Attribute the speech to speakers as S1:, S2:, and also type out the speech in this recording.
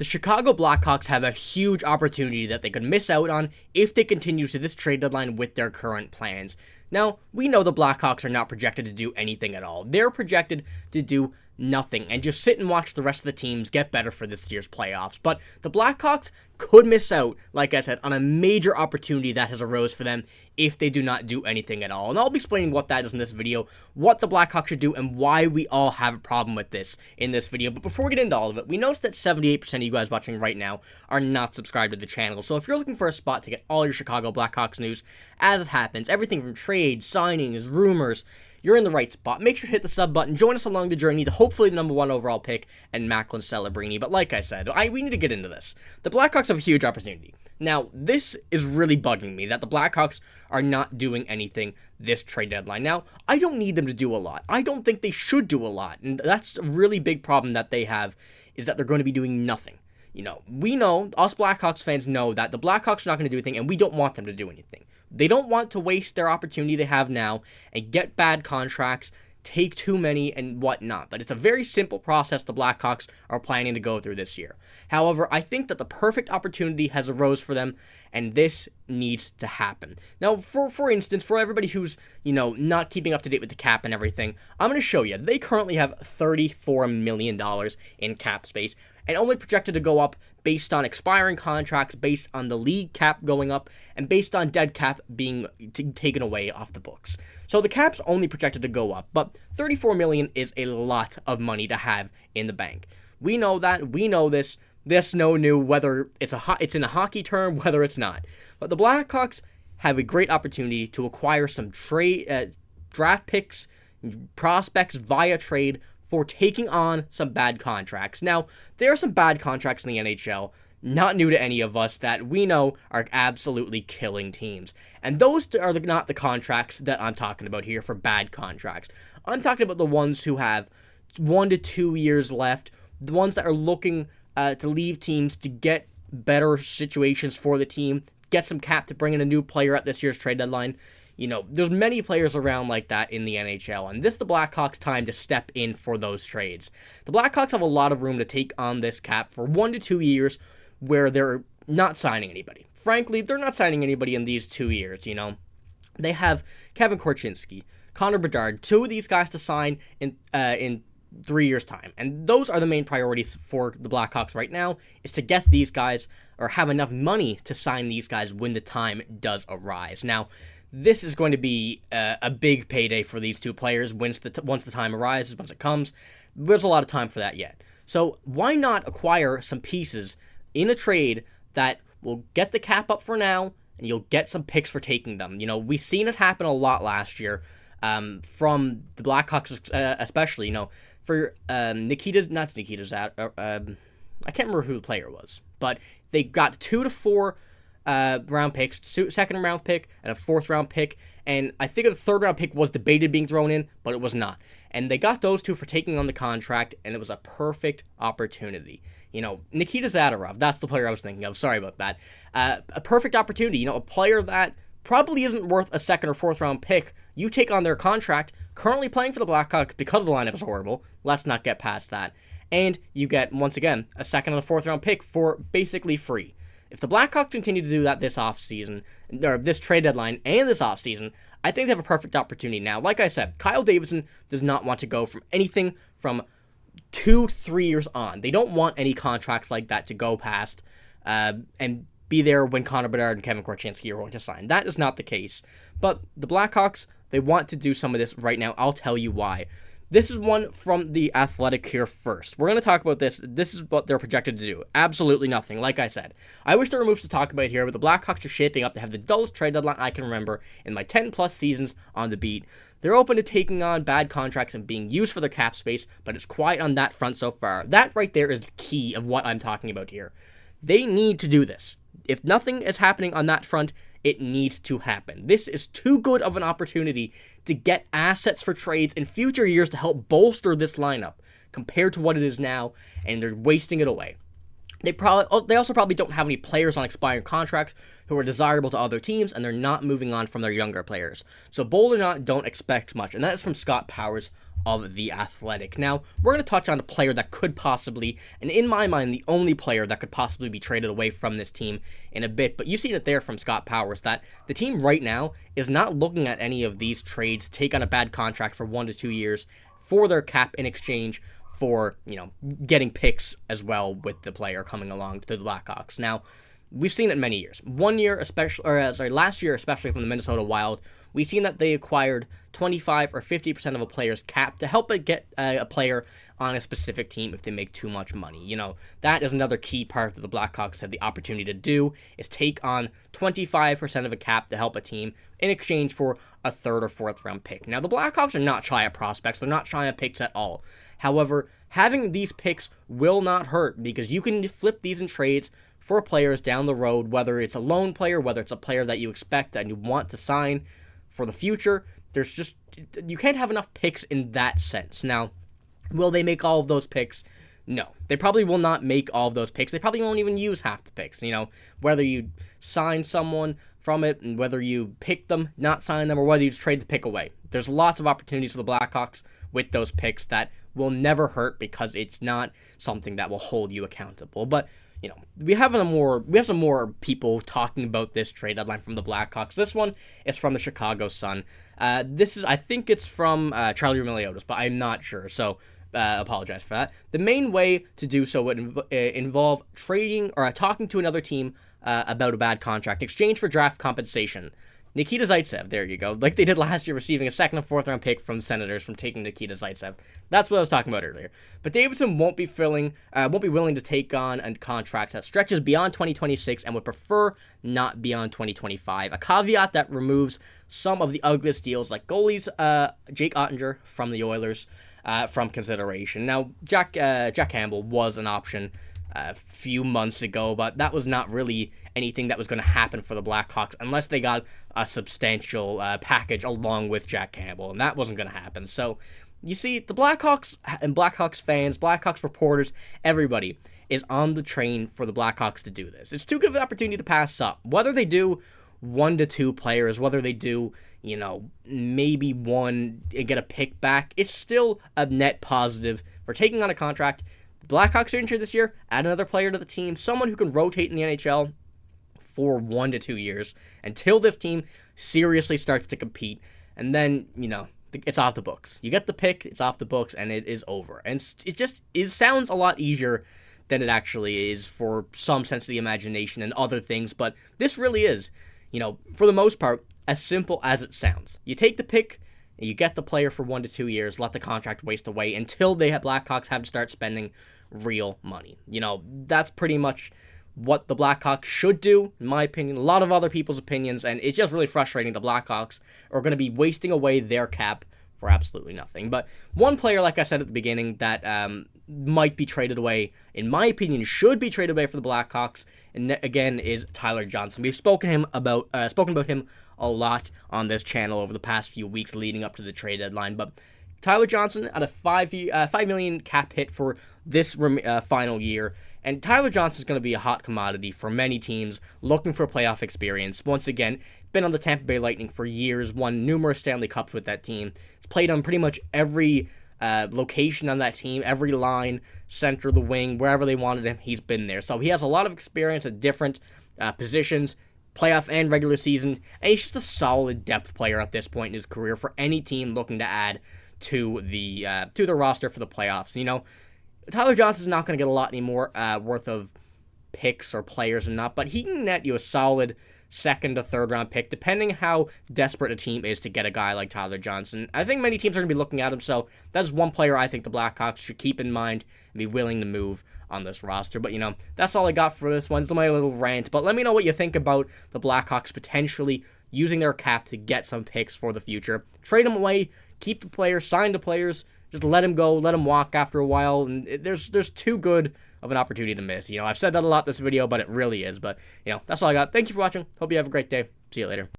S1: The Chicago Blackhawks have a huge opportunity that they could miss out on if they continue to this trade deadline with their current plans. Now, we know the Blackhawks are not projected to do anything at all. They're projected to do nothing and just sit and watch the rest of the teams get better for this year's playoffs. But the Blackhawks could miss out, like I said, on a major opportunity that has arose for them if they do not do anything at all. And I'll be explaining what that is in this video, what the Blackhawks should do, and why we all have a problem with this in this video. But before we get into all of it, we noticed that 78% of you guys watching right now are not subscribed to the channel. So if you're looking for a spot to get all your Chicago Blackhawks news as it happens, everything from trades, signings, rumors, you're in the right spot. Make sure to hit the sub button. Join us along the journey to hopefully the number 1 overall pick and Macklin Celebrini. But like I said, we need to get into this. The Blackhawks have a huge opportunity. Now, this is really bugging me that the Blackhawks are not doing anything this trade deadline. Now, I don't need them to do a lot. I don't think they should do a lot. And that's a really big problem that they have, is that they're going to be doing nothing. You know, we know, us Blackhawks fans know that the Blackhawks are not going to do anything, and we don't want them to do anything. They don't want to waste their opportunity they have now and get bad contracts, take too many, and whatnot. But it's a very simple process the Blackhawks are planning to go through this year. However, I think that the perfect opportunity has arose for them, and this needs to happen. Now, for instance, for everybody who's, you know, not keeping up to date with the cap and everything, I'm going to show you. They currently have $34 million in cap space, and only projected to go up based on expiring contracts, based on the league cap going up, and based on dead cap being taken away off the books. So the cap's only projected to go up, but $34 million is a lot of money to have in the bank. We know that. We know this. This no new, whether it's in a hockey term, whether it's not. But the Blackhawks have a great opportunity to acquire some draft picks, prospects via trade for taking on some bad contracts. Now, there are some bad contracts in the NHL, not new to any of us, that we know are absolutely killing teams. And those are not the contracts that I'm talking about here for bad contracts. I'm talking about the ones who have 1 to 2 years left, the ones that are looking to leave teams to get better situations for the team, get some cap to bring in a new player at this year's trade deadline. You know, there's many players around like that in the NHL, and this is the Blackhawks' time to step in for those trades. The Blackhawks have a lot of room to take on this cap for 1 to 2 years where they're not signing anybody. Frankly, they're not signing anybody in these 2 years, you know. They have Kevin Korchinkski, Connor Bedard, 2 of these guys to sign in 3 years' time. And those are the main priorities for the Blackhawks right now, is to get these guys or have enough money to sign these guys when the time does arise. Now, this is going to be a big payday for these 2 players once the time arises, once it comes. There's a lot of time for that yet. So why not acquire some pieces in a trade that will get the cap up for now, and you'll get some picks for taking them. You know, we've seen it happen a lot last year from the Blackhawks especially, you know, for I can't remember who the player was, but they got 2 to 4 round picks, 2nd round pick and a 4th round pick, and I think the 3rd round pick was debated being thrown in, but it was not. And they got those 2 for taking on the contract, and it was a perfect opportunity. You know, Nikita Zadorov, that's the player I was thinking of. Sorry about that. A perfect opportunity. You know, a player that probably isn't worth a 2nd or 4th round pick. You take on their contract, currently playing for the Blackhawks because the lineup is horrible. Let's not get past that. And you get, once again, a 2nd and a 4th round pick for basically free. If the Blackhawks continue to do that this offseason, or this trade deadline and this offseason, I think they have a perfect opportunity now. Like I said, Kyle Davidson does not want to go from anything from 2-3 years on. They don't want any contracts like that to go past and be there when Connor Bedard and Kevin Korchinkski are going to sign. That is not the case. But the Blackhawks, they want to do some of this right now. I'll tell you why. This is one from The Athletic here first. We're going to talk about this. This is what they're projected to do. Absolutely nothing, like I said. I wish there were moves to talk about here, but the Blackhawks are shaping up to have the dullest trade deadline I can remember in my 10-plus seasons on the beat. They're open to taking on bad contracts and being used for their cap space, but it's quiet on that front so far. That right there is the key of what I'm talking about here. They need to do this. If nothing is happening on that front, it needs to happen. This is too good of an opportunity to get assets for trades in future years to help bolster this lineup compared to what it is now, and they're wasting it away. They also probably don't have any players on expiring contracts who are desirable to other teams, and they're not moving on from their younger players. So bold or not, don't expect much, and that is from Scott Powers of The Athletic. Now, we're going to touch on a player that could possibly, and in my mind, the only player that could possibly be traded away from this team in a bit, but you see it there from Scott Powers, that the team right now is not looking at any of these trades to take on a bad contract for 1 to 2 years for their cap in exchange for, getting picks as well with the player coming along to the Blackhawks. Now, we've seen it many years. Last year, especially from the Minnesota Wild, we've seen that they acquired 25 or 50% of a player's cap to help it get a player on a specific team if they make too much money. That is another key part that the Blackhawks had the opportunity to do, is take on 25% of a cap to help a team in exchange for a 3rd or 4th round pick. Now, the Blackhawks are not shy of prospects. They're not shy of picks at all. However, having these picks will not hurt, because you can flip these in trades for players down the road, whether it's a loan player, whether it's a player that you expect and you want to sign for the future. You can't have enough picks in that sense. Now, will they make all of those picks? No. They probably will not make all of those picks. They probably won't even use half the picks. Whether you sign someone from it, and whether you pick them, not sign them, or whether you just trade the pick away. There's lots of opportunities for the Blackhawks with those picks that will never hurt, because it's not something that will hold you accountable. But we have some more people talking about this trade deadline from the Blackhawks. This one is from the Chicago Sun. I think it's from Charlie Roumeliotis, but I'm not sure, so apologize for that. The main way to do so would involve trading or talking to another team about a bad contract in exchange for draft compensation. Nikita Zaitsev, there you go. Like they did last year, receiving a 2nd and 4th round pick from the Senators from taking Nikita Zaitsev. That's what I was talking about earlier. But Davidson won't be willing to take on a contract that stretches beyond 2026 and would prefer not beyond 2025. A caveat that removes some of the ugliest deals like goalies Jake Ottinger from the Oilers from consideration. Now, Jack Campbell was an option a few months ago, but that was not really anything that was going to happen for the Blackhawks unless they got a substantial package along with Jack Campbell, and that wasn't going to happen. So, you see, the Blackhawks and Blackhawks fans, Blackhawks reporters, everybody is on the train for the Blackhawks to do this. It's too good of an opportunity to pass up. Whether they do 1 to 2 players, whether they do, maybe one and get a pick back, it's still a net positive for taking on a contract. The Blackhawks are interested this year, add another player to the team, someone who can rotate in the NHL for 1 to 2 years until this team seriously starts to compete. And then, it's off the books. You get the pick, it's off the books, and it is over. And it sounds a lot easier than it actually is for some sense of the imagination and other things, but this really is, for the most part, as simple as it sounds. You take the pick, you get the player for 1 to 2 years, let the contract waste away until Blackhawks have to start spending real money. That's pretty much what the Blackhawks should do, in my opinion, a lot of other people's opinions, and it's just really frustrating the Blackhawks are going to be wasting away their cap for absolutely nothing. But one player, like I said at the beginning, that might be traded away, in my opinion, should be traded away for the Blackhawks, and again, is Tyler Johnson. We've spoken about him a lot on this channel over the past few weeks leading up to the trade deadline, but Tyler Johnson at a $5 million cap hit for this final year. And Tyler Johnson's going to be a hot commodity for many teams looking for playoff experience. Once again, been on the Tampa Bay Lightning for years, won numerous Stanley Cups with that team. He's played on pretty much every location on that team, every line, center, the wing, wherever they wanted him, he's been there. So he has a lot of experience at different positions, playoff and regular season, and he's just a solid depth player at this point in his career for any team looking to add to the roster for the playoffs. Tyler Johnson's not going to get a lot anymore worth of picks or players or not, but he can net you a solid 2nd to 3rd round pick, depending how desperate a team is to get a guy like Tyler Johnson. I think many teams are going to be looking at him, so that's one player I think the Blackhawks should keep in mind and be willing to move on this roster. But, that's all I got for this one. It's my little rant, but let me know what you think about the Blackhawks potentially using their cap to get some picks for the future. Trade them away, keep the players, sign the players, just let him go, let him walk after a while, and there's too good of an opportunity to miss. I've said that a lot this video, but it really is. But, that's all I got. Thank you for watching. Hope you have a great day. See you later.